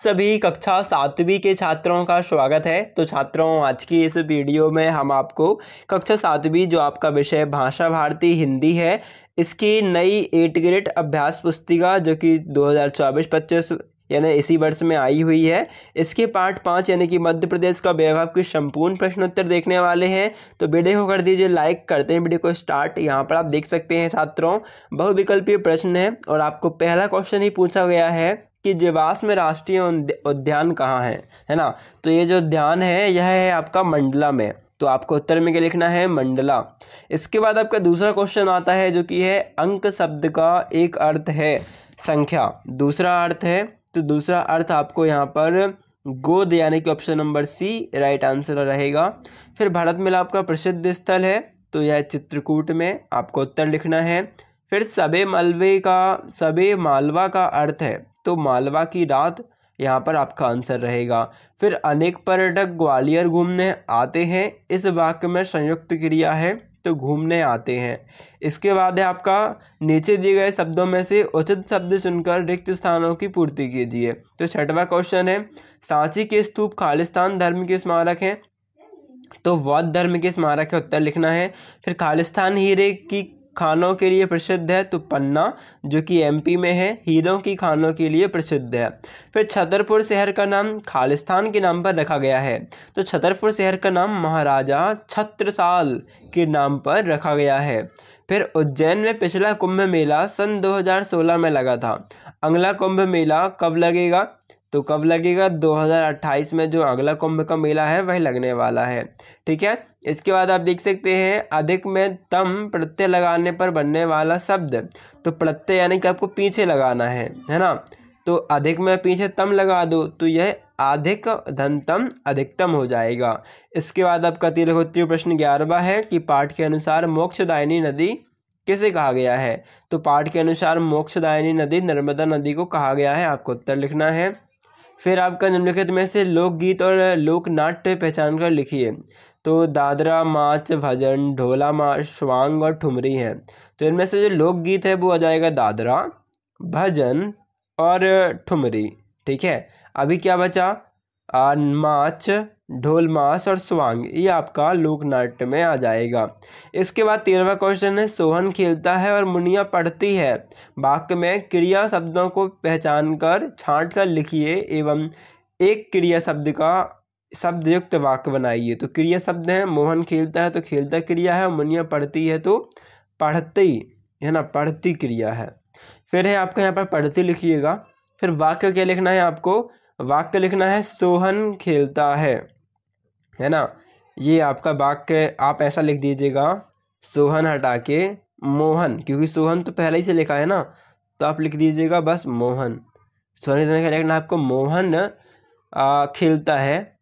सभी कक्षा 7वीं के छात्रों का स्वागत है। तो छात्रों, आज की इस वीडियो में हम आपको कक्षा 7वीं जो आपका विषय भाषा भारती हिंदी है, इसकी नई 8 ग्रेड अभ्यास पुस्तिका जो कि 2024-25 यानी इसी वर्ष में आई हुई है, इसके पार्ट 5 यानी कि मध्य प्रदेश का वैभव के संपूर्ण प्रश्नोत्तर देखने वाले हैं। तो वीडियो को कर दीजिए लाइक, करते हैं वीडियो को स्टार्ट। यहाँ पर आप देख सकते हैं छात्रों, बहुविकल्पीय प्रश्न है और आपको पहला क्वेश्चन ही पूछा गया है कि जीवाश्म राष्ट्रीय उद्यान कहाँ है ना। तो ये जो उद्यान है यह है आपका मंडला में, तो आपको उत्तर में क्या लिखना है, मंडला। इसके बाद आपका दूसरा क्वेश्चन आता है जो कि है अंक शब्द का एक अर्थ है संख्या, दूसरा अर्थ है। तो दूसरा अर्थ आपको यहाँ पर गोद यानी कि option number C right answer रहेगा। फिर भारत मिलाप का प्रसिद्ध स्थल है, तो यह चित्रकूट में, आपको उत्तर लिखना है। फिर सबे मालवा का अर्थ है, तो मालवा की रात, यहाँ पर आपका आंसर रहेगा। फिर अनेक पर्यटक ग्वालियर घूमने आते हैं, इस वाक्य में संयुक्त क्रिया है, तो घूमने आते हैं। इसके बाद है आपका नीचे दिए गए शब्दों में से उचित शब्द चुनकर रिक्त स्थानों की पूर्ति कीजिए। तो छठवां क्वेश्चन है सांची के स्तूप खालिस्तान धर्म के स्मारक हैं, तो बौद्ध धर्म के स्मारक है, उत्तर लिखना है। फिर खालिस्तान हीरे की खानों के लिए प्रसिद्ध है, तो पन्ना जो कि एमपी में है, हीरों की खानों के लिए प्रसिद्ध है। फिर छतरपुर शहर का नाम खालिस्तान के नाम पर रखा गया है, तो छतरपुर शहर का नाम महाराजा छत्रसाल के नाम पर रखा गया है। फिर उज्जैन में पिछला कुंभ मेला सन 2016 में लगा था, अगला कुंभ मेला कब लगेगा, तो कब लगेगा, 2028 में जो अगला कुंभ का मेला है वह लगने वाला है। ठीक है। इसके बाद आप देख सकते हैं अधिक में तम प्रत्यय लगाने पर बनने वाला शब्द, तो प्रत्यय यानी कि आपको पीछे लगाना है ना। तो अधिक में पीछे तम लगा दो तो यह अधिक धनतम अधिकतम हो जाएगा। इसके बाद आपका तिरहुत्तरीय प्रश्न 11वां है कि पाठ के अनुसार मोक्षदायिनी नदी किसे कहा गया है, तो पाठ के अनुसार मोक्षदायिनी नदी नर्मदा नदी को कहा गया है, आपको उत्तर लिखना है। फिर आपका निम्नलिखित में से लोकगीत और लोक नाट्य पहचान कर लिखिए, तो दादरा, माच, भजन, ढोला माच, स्वांग और ठुमरी हैं। तो इनमें से जो लोकगीत है वो आ जाएगा दादरा, भजन और ठुमरी। ठीक है। अभी क्या बचा, माच, ढोल मास और स्वांग, ये आपका लोक नाट्य में आ जाएगा। इसके बाद 13वां क्वेश्चन है सोहन खेलता है और मुनिया पढ़ती है, वाक्य में क्रिया शब्दों को पहचान कर छांट कर लिखिए एवं एक क्रिया शब्द का शब्द युक्त वाक्य बनाइए। तो क्रिया शब्द है, मोहन खेलता है तो खेलता क्रिया है, मुनिया पढ़ती है तो पढ़ती है ना, पढ़ती क्रिया है। फिर है आपका यहाँ पर पढ़ती लिखिएगा। फिर वाक्य क्या लिखना है आपको, वाक्य लिखना है सोहन खेलता है ना। ये आपका वाक्य आप ऐसा लिख दीजिएगा, सोहन हटा के मोहन, क्योंकि सोहन तो पहले ही से लिखा है ना, तो आप लिख दीजिएगा बस मोहन। सोहन क्या लिखना आपको, मोहन खेलता है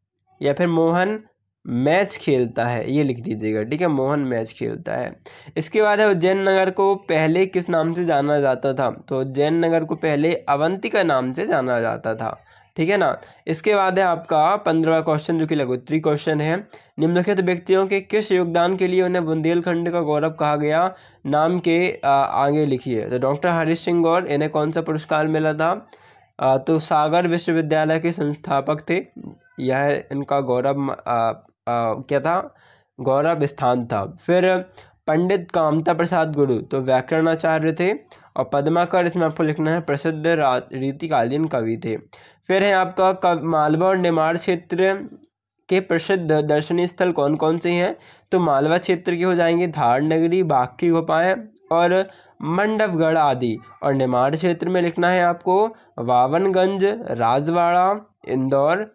या फिर मोहन मैच खेलता है, ये लिख दीजिएगा। ठीक है, मोहन मैच खेलता है। इसके बाद है उज्जैन नगर को पहले किस नाम से जाना जाता था, तो उज्जैन नगर को पहले अवंतिका नाम से जाना जाता था। ठीक है ना। इसके बाद है आपका 15वां क्वेश्चन जो कि लघुत्तरी क्वेश्चन है, निम्नलिखित व्यक्तियों के किस योगदान के लिए उन्हें बुंदेलखंड का गौरव कहा गया, नाम के आगे लिखिए। तो डॉक्टर हरीश सिंह गौर, इन्हें कौन सा पुरस्कार मिला था, तो सागर विश्वविद्यालय के संस्थापक थे, यह इनका गौरव क्या था, गौरव स्थान था। फिर पंडित कामता प्रसाद गुरु, तो व्याकरणाचार्य थे। और पद्माकर, इसमें आपको लिखना है प्रसिद्ध रीतिकालीन कवि थे। फिर है आपका मालवा और निमाड़ क्षेत्र के प्रसिद्ध दर्शनीय स्थल कौन कौन से हैं, तो मालवा क्षेत्र के हो जाएंगे धार नगरी, बाघ की गुफाएं और मंडपगढ़ आदि। और निमाड़ क्षेत्र में लिखना है आपको वावनगंज, राजवाड़ा, इंदौर,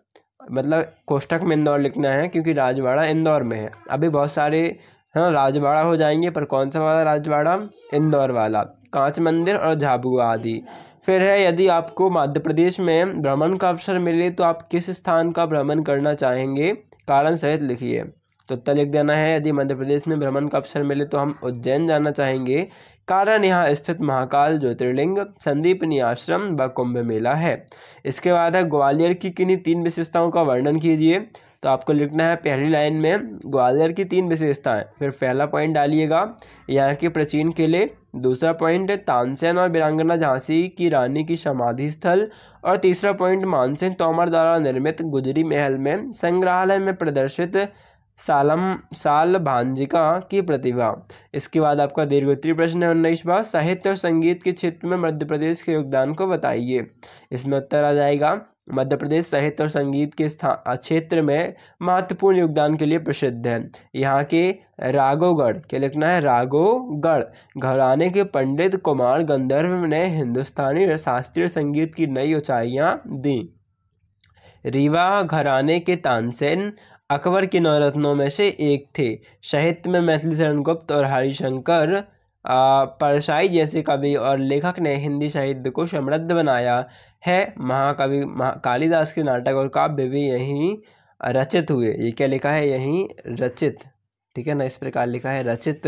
मतलब कोष्ठक में इंदौर लिखना है क्योंकि राजवाड़ा इंदौर में है। अभी बहुत सारे राजवाड़ा हो जाएंगे, पर कौन सा वाला राजवाड़ा, इंदौर वाला, कांच मंदिर और झाबुआ आदि। फिर है यदि आपको मध्य प्रदेश में भ्रमण का अवसर मिले तो आप किस स्थान का भ्रमण करना चाहेंगे, कारण सहित लिखिए। तो उत्तर लिख देना है, यदि मध्य प्रदेश में भ्रमण का अवसर मिले तो हम उज्जैन जाना चाहेंगे, कारण यहाँ स्थित महाकाल ज्योतिर्लिंग, संदीपनी आश्रम व कुंभ मेला है। इसके बाद है ग्वालियर की किन्हीं 3 विशेषताओं का वर्णन कीजिए, तो आपको लिखना है पहली लाइन में ग्वालियर की 3 विशेषताएं। फिर पहला पॉइंट डालिएगा यहाँ के प्राचीन किले, दूसरा पॉइंट तानसेन और वीरांगना झांसी की रानी की समाधि स्थल, और तीसरा पॉइंट मानसिंह तोमर द्वारा निर्मित गुजरी महल में संग्रहालय में प्रदर्शित साल भांजिका की प्रतिभा। इसके बाद आपका दीर्घोत्तरीय प्रश्न है 19वां, साहित्य और संगीत के क्षेत्र में मध्य प्रदेश के योगदान को बताइए। इसमें उत्तर आ जाएगा मध्य प्रदेश साहित्य और संगीत के क्षेत्र में महत्वपूर्ण योगदान के लिए प्रसिद्ध है। यहाँ के राघोगढ़, क्या लिखना है, राघोगढ़ घराने के पंडित कुमार गंधर्व ने हिंदुस्तानी शास्त्रीय संगीत की नई ऊंचाइयां दी। रीवा घराने के तानसेन अकबर के 9 रत्नों में से एक थे। साहित्य में मैथिली शरण गुप्त और हरिशंकर परसाई जैसे कवि और लेखक ने हिंदी साहित्य को समृद्ध बनाया है। महाकवि कालिदास के नाटक और काव्य भी यहीं रचित हुए। ये क्या लिखा है, यहीं रचित, ठीक है ना, इस प्रकार लिखा है रचित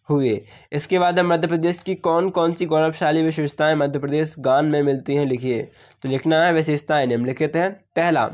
हुए। इसके बाद मध्य प्रदेश की कौन कौन सी गौरवशाली विशेषताएं मध्य प्रदेश गान में मिलती हैं, लिखिए। तो लिखना है विशेषताएं निम्नलिखित हैं। पहला,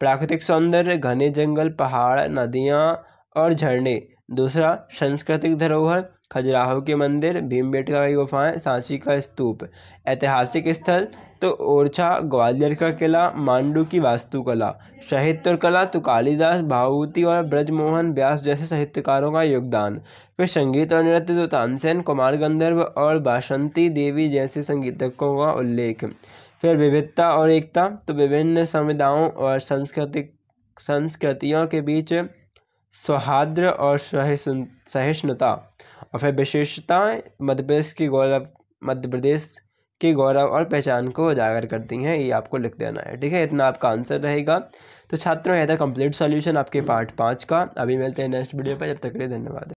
प्राकृतिक सौंदर्य, घने जंगल, पहाड़, नदियाँ और झरने। दूसरा, सांस्कृतिक धरोहर, खजुराहो के मंदिर, भीमबेटका की गुफाएं, सांची का स्तूप। ऐतिहासिक स्थल तो ओरछा, ग्वालियर का किला, मांडू की वास्तुकला। साहित्य और कला तो कालिदास, भावभूति और ब्रजमोहन व्यास जैसे साहित्यकारों का योगदान। फिर संगीत और नृत्य तो तानसेन, कुमार गंधर्व और बासंती देवी जैसे संगीतकों का उल्लेख। फिर विविधता और एकता तो विभिन्न समुदायों और संस्कृतियों के बीच सौहार्द और सहिष्णुता। और फिर विशेषताएं मध्य प्रदेश के गौरव और पहचान को उजागर करती हैं, ये आपको लिख देना है, ठीक है। इतना आपका आंसर रहेगा। तो छात्रों, यह था कंप्लीट सॉल्यूशन आपके पार्ट 5 का। अभी मिलते हैं नेक्स्ट वीडियो पर, जब तक के लिए धन्यवाद।